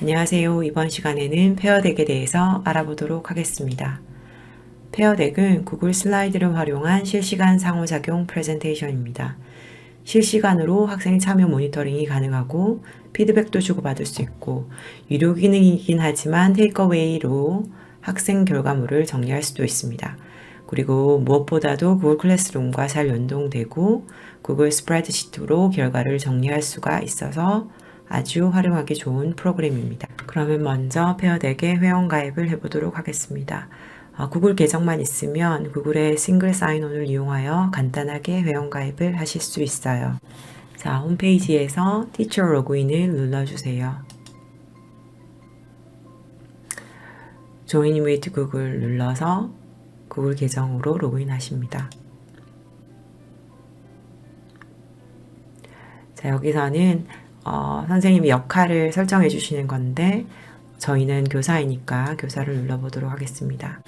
안녕하세요. 이번 시간에는 페어덱에 대해서 알아보도록 하겠습니다. 페어덱은 구글 슬라이드를 활용한 실시간 상호작용 프레젠테이션입니다. 실시간으로 학생 참여 모니터링이 가능하고 피드백도 주고받을 수 있고 유료 기능이긴 하지만 테이크어웨이로 학생 결과물을 정리할 수도 있습니다. 그리고 무엇보다도 구글 클래스룸과 잘 연동되고 구글 스프레드시트로 결과를 정리할 수가 있어서 아주 활용하기 좋은 프로그램입니다. 그러면 먼저 페어덱에 회원가입을 해보도록 하겠습니다. 구글 계정만 있으면 구글의 싱글 사인온을 이용하여 간단하게 회원가입을 하실 수 있어요. 자, 홈페이지에서 티처 로그인을 눌러주세요. Join with Google 눌러서 구글 계정으로 로그인 하십니다. 자, 여기서는 선생님이 역할을 설정해 주시는 건데 저희는 교사이니까 교사를 눌러보도록 하겠습니다.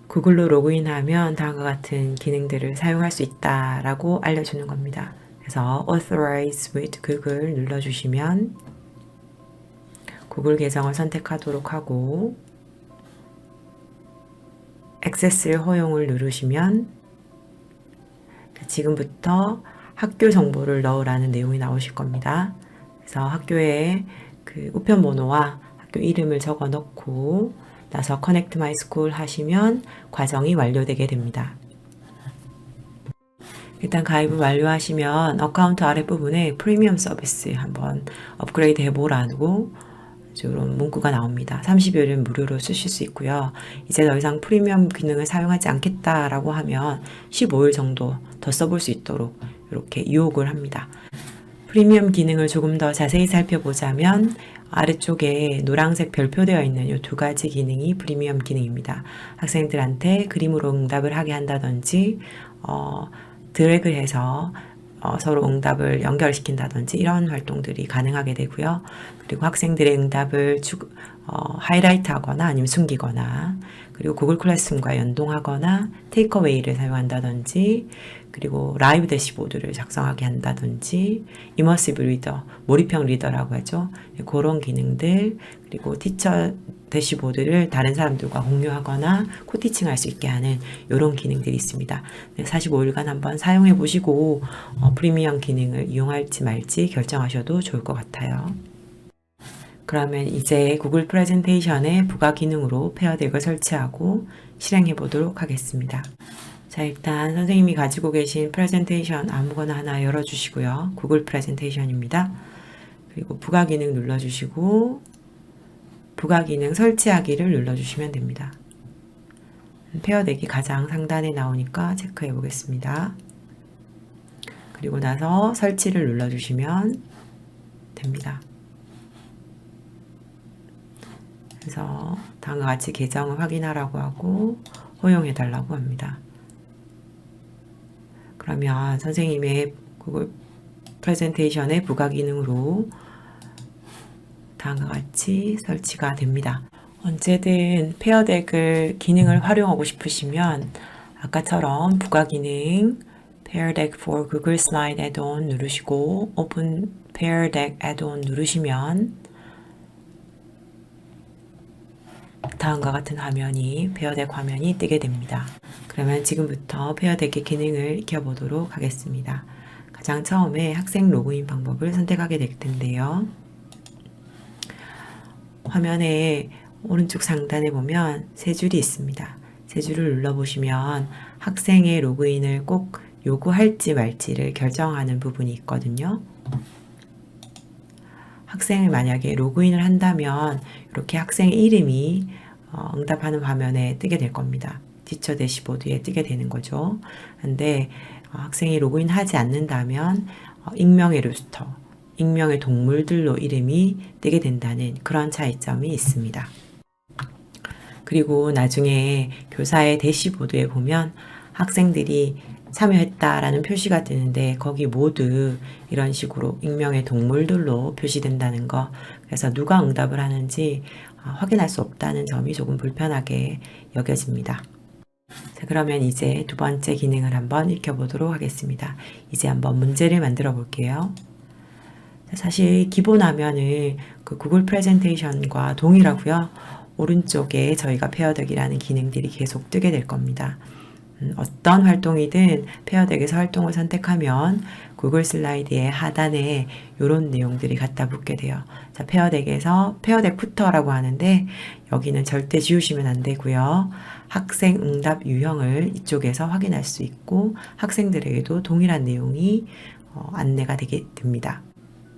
구글로 로그인하면 다음과 같은 기능들을 사용할 수 있다라고 알려주는 겁니다. 그래서 Authorize with Google 눌러주시면 구글 계정을 선택하도록 하고 액세스 허용을 누르시면 지금부터 학교 정보를 넣으라는 내용이 나오실 겁니다. 그래서 학교에 그 우편 번호와 학교 이름을 적어 넣고 나서 Connect My School 하시면 과정이 완료되게 됩니다. 일단 가입을 완료하시면 어카운트 아랫부분에 프리미엄 서비스 한번 업그레이드 해보라고 이런 문구가 나옵니다. 30일은 무료로 쓰실 수 있고요. 이제 더 이상 프리미엄 기능을 사용하지 않겠다라고 하면 15일 정도 더 써볼 수 있도록 이렇게 유혹을 합니다. 프리미엄 기능을 조금 더 자세히 살펴보자면 아래쪽에 노란색 별표되어 있는 이 두 가지 기능이 프리미엄 기능입니다. 학생들한테 그림으로 응답을 하게 한다든지 드래그를 해서 서로 응답을 연결시킨다든지 이런 활동들이 가능하게 되고요. 그리고 학생들의 응답을 하이라이트 하거나 아니면 숨기거나 그리고 구글 클래스룸과 연동하거나 테이크어웨이를 사용한다든지 그리고 라이브 대시보드를 작성하게 한다든지 이머시브 리더, 몰입형 리더라고 하죠. 그런 기능들 그리고 티처 대시보드를 다른 사람들과 공유하거나 코티칭 할 수 있게 하는 이런 기능들이 있습니다. 45일간 한번 사용해 보시고 프리미엄 기능을 이용할지 말지 결정하셔도 좋을 것 같아요. 그러면 이제 구글 프레젠테이션의 부가 기능으로 페어덱을 설치하고 실행해 보도록 하겠습니다. 자, 일단 선생님이 가지고 계신 프레젠테이션 아무거나 하나 열어주시고요. 구글 프레젠테이션입니다. 그리고 부가 기능 눌러주시고 부가 기능 설치하기를 눌러주시면 됩니다. 페어덱이 가장 상단에 나오니까 체크해 보겠습니다. 그리고 나서 설치를 눌러주시면 됩니다. 그래서 다음과 같이 계정을 확인하라고 하고 허용해 달라고 합니다. 그러면 선생님의 구글 프레젠테이션의 부가 기능으로 다음과 같이 설치가 됩니다. 언제든 페어덱을 기능을 활용하고 싶으시면 아까처럼 부가 기능 페어덱 for Google Slide Add-on 누르시고 Open 페어덱 Add-on 누르시면 다음과 같은 화면이 페어덱 화면이 뜨게 됩니다. 그러면 지금부터 페어덱의 기능을 익혀보도록 하겠습니다. 가장 처음에 학생 로그인 방법을 선택하게 될 텐데요. 화면에 오른쪽 상단에 보면 세 줄이 있습니다. 세 줄을 눌러보시면 학생의 로그인을 꼭 요구할지 말지를 결정하는 부분이 있거든요. 학생을 만약에 로그인을 한다면 이렇게 학생 이름이 응답하는 화면에 뜨게 될 겁니다. 티처 대시보드에 뜨게 되는 거죠. 근데 학생이 로그인 하지 않는다면 익명의 루스터, 익명의 동물들로 이름이 뜨게 된다는 그런 차이점이 있습니다. 그리고 나중에 교사의 대시보드에 보면 학생들이 참여했다라는 표시가 뜨는데 거기 모두 이런 식으로 익명의 동물들로 표시된다는 거, 그래서 누가 응답을 하는지 확인할 수 없다는 점이 조금 불편하게 여겨집니다. 자, 그러면 이제 두 번째 기능을 한번 익혀보도록 하겠습니다. 이제 한번 문제를 만들어 볼게요. 사실 기본 화면은 그 구글 프레젠테이션과 동일하고요. 오른쪽에 저희가 페어덱이라는 기능들이 계속 뜨게 될 겁니다. 어떤 활동이든 페어덱에서 활동을 선택하면 구글 슬라이드의 하단에 이런 내용들이 갖다 붙게 돼요. 자, 페어덱에서 페어덱 푸터라고 하는데 여기는 절대 지우시면 안 되고요. 학생 응답 유형을 이쪽에서 확인할 수 있고 학생들에게도 동일한 내용이 안내가 되게 됩니다.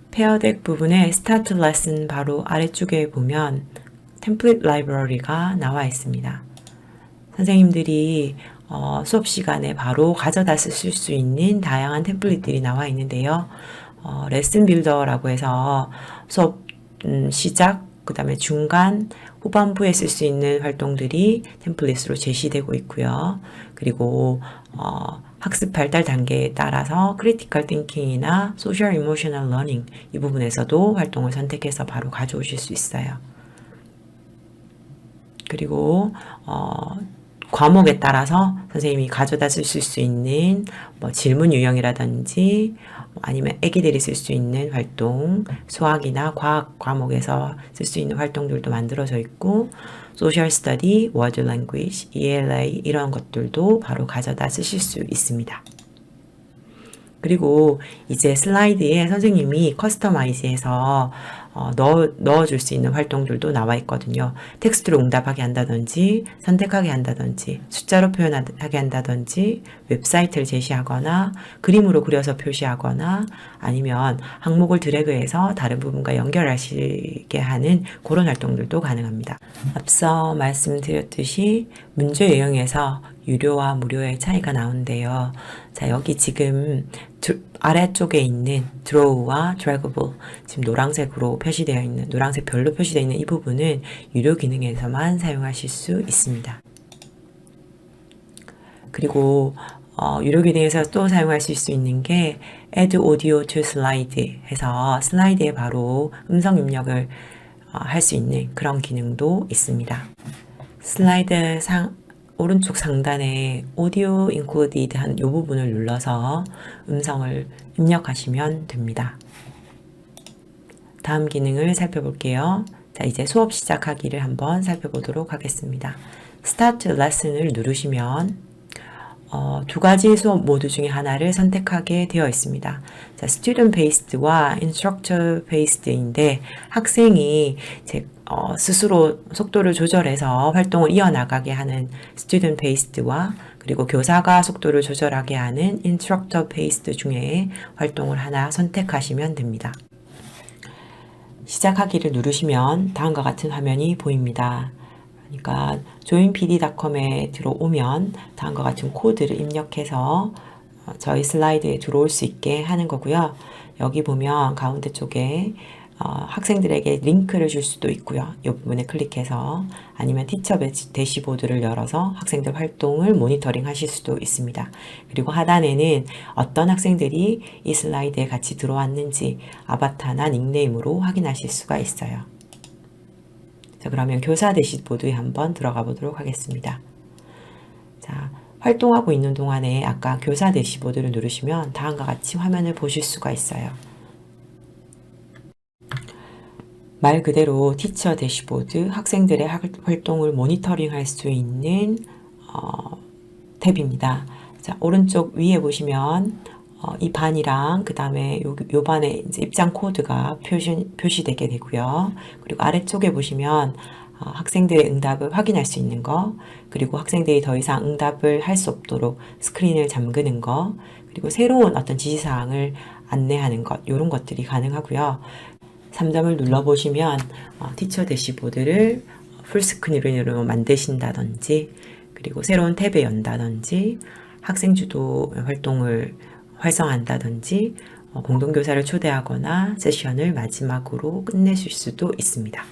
페어덱 부분에 스타트 레슨 바로 아래쪽에 보면 템플릿 라이브러리가 나와 있습니다. 선생님들이 수업 시간에 바로 가져다 쓰실 수 있는 다양한 템플릿들이 나와 있는데요. 레슨 빌더라고 해서 수업 시작, 그 다음에 중간, 후반부에 쓸 수 있는 활동들이 템플릿으로 제시되고 있고요. 그리고 학습 발달 단계에 따라서 크리티컬 띵킹이나 소셜 이모셔널 러닝 이 부분에서도 활동을 선택해서 바로 가져오실 수 있어요. 그리고 과목에 따라서 선생님이 가져다 쓰실 수 있는 뭐 질문 유형이라든지 아니면 애기들이 쓸 수 있는 활동, 수학이나 과학 과목에서 쓸 수 있는 활동들도 만들어져 있고 소셜 스터디, 워드 랭귀지, ELA 이런 것들도 바로 가져다 쓰실 수 있습니다. 그리고 이제 슬라이드에 선생님이 커스터마이즈해서 넣어줄 수 있는 활동들도 나와 있거든요. 텍스트로 응답하게 한다든지 선택하게 한다든지 숫자로 표현하게 한다든지 웹사이트를 제시하거나 그림으로 그려서 표시하거나 아니면 항목을 드래그해서 다른 부분과 연결하시게 하는 그런 활동들도 가능합니다. 앞서 말씀드렸듯이 문제 유형에서 유료와 무료의 차이가 나오는데요. 자, 여기 지금 아래쪽에 있는 드로우와 드래그able 지금 노란색으로 표시되어 있는 노란색 별로 표시되어 있는 이 부분은 유료 기능에서만 사용하실 수 있습니다. 그리고 유료 기능에서 또 사용하실 수 있는 게 Add Audio to Slide 해서 슬라이드에 바로 음성 입력을 할 수 있는 그런 기능도 있습니다. 슬라이드 오른쪽 상단에 오디오 인클루디드 한 이 부분을 눌러서 음성을 입력하시면 됩니다. 다음 기능을 살펴볼게요. 자, 이제 수업 시작하기를 한번 살펴보도록 하겠습니다. 스타트 레슨을 누르시면 두 가지 수업 모드 중에 하나를 선택하게 되어 있습니다. 자, Student Based와 Instructor Based인데 학생이 스스로 속도를 조절해서 활동을 이어나가게 하는 Student Based와 그리고 교사가 속도를 조절하게 하는 Instructor Based 중에 활동을 하나 선택하시면 됩니다. 시작하기를 누르시면 다음과 같은 화면이 보입니다. 그러니까 joinpd.com에 들어오면 다음과 같은 코드를 입력해서 저희 슬라이드에 들어올 수 있게 하는 거고요. 여기 보면 가운데 쪽에 학생들에게 링크를 줄 수도 있고요. 이 부분에 클릭해서 아니면 티처 대시보드를 열어서 학생들 활동을 모니터링 하실 수도 있습니다. 그리고 하단에는 어떤 학생들이 이 슬라이드에 같이 들어왔는지 아바타나 닉네임으로 확인하실 수가 있어요. 자, 그러면 교사 대시보드에 한번 들어가 보도록 하겠습니다. 자, 활동하고 있는 동안에 아까 교사 대시보드를 누르시면 다음과 같이 화면을 보실 수가 있어요. 말 그대로 티처 대시보드, 학생들의 활동을 모니터링 할 수 있는 탭입니다. 자, 오른쪽 위에 보시면 이 반이랑 그 다음에 요 반에 이제 입장 코드가 표시되게 되고요. 그리고 아래쪽에 보시면 학생들의 응답을 확인할 수 있는 거, 그리고 학생들이 더 이상 응답을 할 수 없도록 스크린을 잠그는 거, 그리고 새로운 어떤 지시사항을 안내하는 것, 이런 것들이 가능하고요. 3점을 눌러보시면 티처 대시보드를 풀스크린으로 만드신다든지 그리고 새로운 탭에 연다든지 학생주도 활동을 활성화한다든지 공동교사를 초대하거나 세션을 마지막으로 끝내실 수도 있습니다.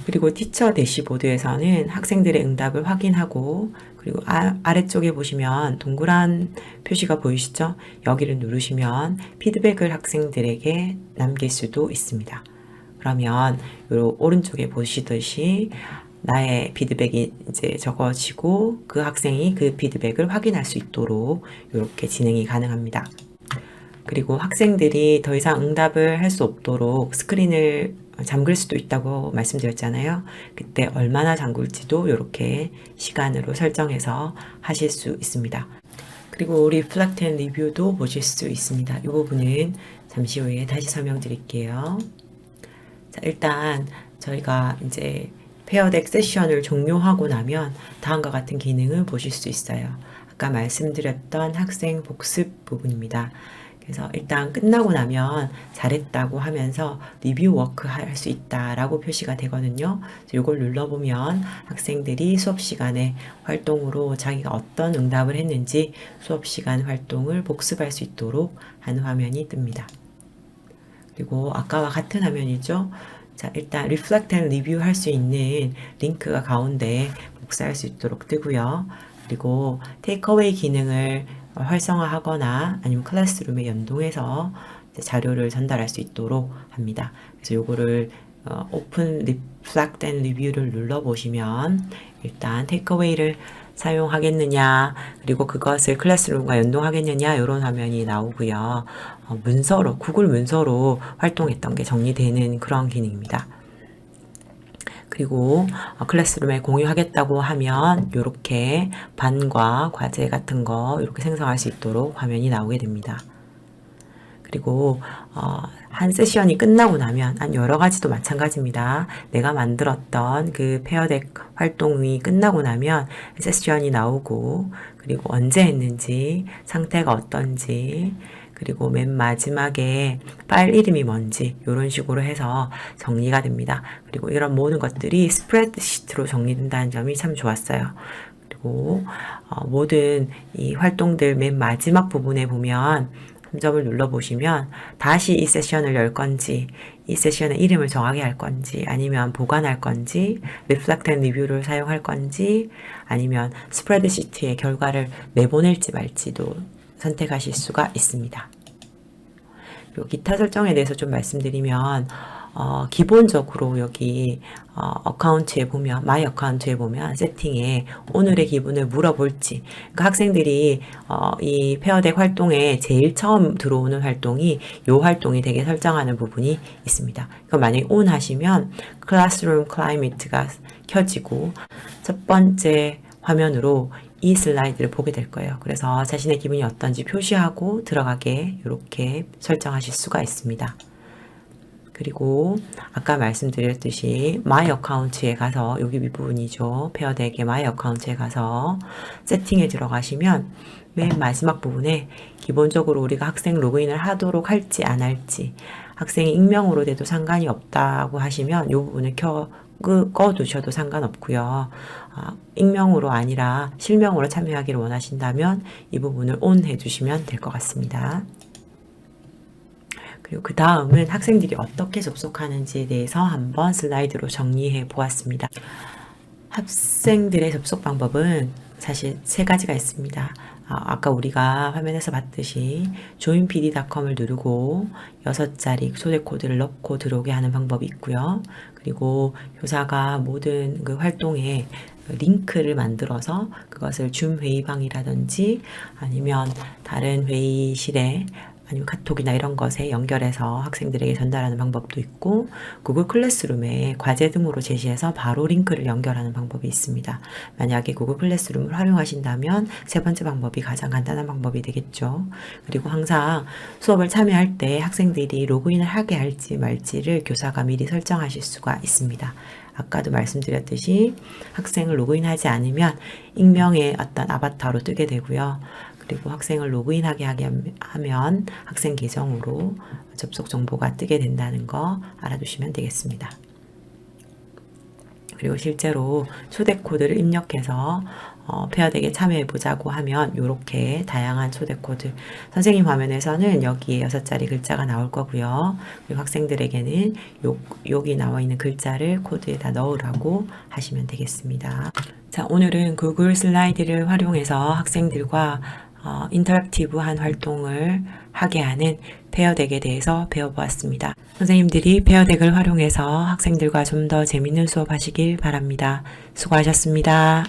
그리고 티처 대시보드에서는 학생들의 응답을 확인하고 그리고 아래쪽에 보시면 동그란 표시가 보이시죠? 여기를 누르시면 피드백을 학생들에게 남길 수도 있습니다. 그러면 오른쪽에 보시듯이 나의 피드백이 이제 적어지고 그 학생이 그 피드백을 확인할 수 있도록 이렇게 진행이 가능합니다. 그리고 학생들이 더 이상 응답을 할 수 없도록 스크린을 잠글 수도 있다고 말씀드렸잖아요. 그때 얼마나 잠글지도 이렇게 시간으로 설정해서 하실 수 있습니다. 그리고 Reflect and Review도 보실 수 있습니다. 이 부분은 잠시 후에 다시 설명드릴게요. 자, 일단 저희가 이제 페어덱 세션을 종료하고 나면 다음과 같은 기능을 보실 수 있어요. 아까 말씀드렸던 학생 복습 부분입니다. 그래서 일단 끝나고 나면 잘했다고 하면서 리뷰 워크 할 수 있다라고 표시가 되거든요. 이걸 눌러보면 학생들이 수업 시간에 활동으로 자기가 어떤 응답을 했는지 수업 시간 활동을 복습할 수 있도록 하는 화면이 뜹니다. 그리고 아까와 같은 화면이죠. 자, 일단 Reflect and Review 할 수 있는 링크가 가운데 복사할 수 있도록 뜨고요. 그리고 Takeaway 기능을 활성화하거나 아니면 클래스룸에 연동해서 자료를 전달할 수 있도록 합니다. 그래서 요거를 Open Reflect and Review를 눌러보시면 일단 Takeaway를 사용하겠느냐, 그리고 그것을 클래스룸과 연동하겠느냐, 이런 화면이 나오고요. 문서로, 구글 문서로 활동했던 게 정리되는 그런 기능입니다. 그리고 클래스룸에 공유하겠다고 하면 이렇게 반과 과제 같은 거 이렇게 생성할 수 있도록 화면이 나오게 됩니다. 그리고 한 세션이 끝나고 나면 여러 가지도 마찬가지입니다. 내가 만들었던 그 페어덱 활동이 끝나고 나면 세션이 나오고, 그리고 언제 했는지, 상태가 어떤지, 그리고 맨 마지막에 파일 이름이 뭔지 이런 식으로 해서 정리가 됩니다. 그리고 이런 모든 것들이 스프레드시트로 정리된다는 점이 참 좋았어요. 그리고 모든 이 활동들 맨 마지막 부분에 보면 점을 눌러보시면 다시 이 세션을 열 건지, 이 세션의 이름을 정하게 할 건지, 아니면 보관할 건지, Reflect and Review를 사용할 건지, 아니면 스프레드시트의 결과를 내보낼지 말지도 선택하실 수가 있습니다. 그리고 기타 설정에 대해서 좀 말씀드리면 기본적으로 여기 어카운트에 보면, 마이 어카운트에 보면 세팅에 오늘의 기분을 물어볼지, 그러니까 학생들이 이 페어덱 활동에 제일 처음 들어오는 활동이 이 활동이 되게 설정하는 부분이 있습니다. 그럼 만약에 ON 하시면 클래스룸 클라이밋가 켜지고 첫 번째 화면으로 이 슬라이드를 보게 될 거예요. 그래서 자신의 기분이 어떤지 표시하고 들어가게 이렇게 설정하실 수가 있습니다. 그리고 아까 말씀드렸듯이 마이 어카운트에 가서, 여기 윗부분이죠. 페어덱의 마이 어카운트에 가서 세팅에 들어가시면 맨 마지막 부분에 기본적으로 우리가 학생 로그인을 하도록 할지 안 할지, 학생이 익명으로 돼도 상관이 없다고 하시면 이 부분을 꺼두셔도 상관없고요. 익명으로 아니라 실명으로 참여하기를 원하신다면 이 부분을 ON 해주시면 될 것 같습니다. 그리고 그 다음은 학생들이 어떻게 접속하는지에 대해서 한번 슬라이드로 정리해 보았습니다. 학생들의 접속 방법은 사실 세 가지가 있습니다. 아까 우리가 화면에서 봤듯이 joinpd.com을 누르고 6자리 초대 코드를 넣고 들어오게 하는 방법이 있고요. 그리고 교사가 모든 그 활동에 링크를 만들어서 그것을 줌 회의방이라든지 아니면 다른 회의실에 아니면 카톡이나 이런 것에 연결해서 학생들에게 전달하는 방법도 있고, 구글 클래스룸에 과제 등으로 제시해서 바로 링크를 연결하는 방법이 있습니다. 만약에 구글 클래스룸을 활용하신다면 세 번째 방법이 가장 간단한 방법이 되겠죠. 그리고 항상 수업을 참여할 때 학생들이 로그인을 하게 할지 말지를 교사가 미리 설정하실 수가 있습니다. 아까도 말씀드렸듯이 학생을 로그인하지 않으면 익명의 어떤 아바타로 뜨게 되고요. 그리고 학생을 로그인하게 하면 학생 계정으로 접속 정보가 뜨게 된다는 거 알아두시면 되겠습니다. 그리고 실제로 초대 코드를 입력해서 페어덱에 참여해 보자고 하면 이렇게 다양한 초대 코드, 선생님 화면에서는 여기에 6자리 글자가 나올 거고요. 그리고 학생들에게는 여기 나와 있는 글자를 코드에다 넣으라고 하시면 되겠습니다. 자, 오늘은 구글 슬라이드를 활용해서 학생들과 인터랙티브한 활동을 하게 하는 페어덱에 대해서 배워보았습니다. 선생님들이 페어덱을 활용해서 학생들과 좀 더 재밌는 수업 하시길 바랍니다. 수고하셨습니다.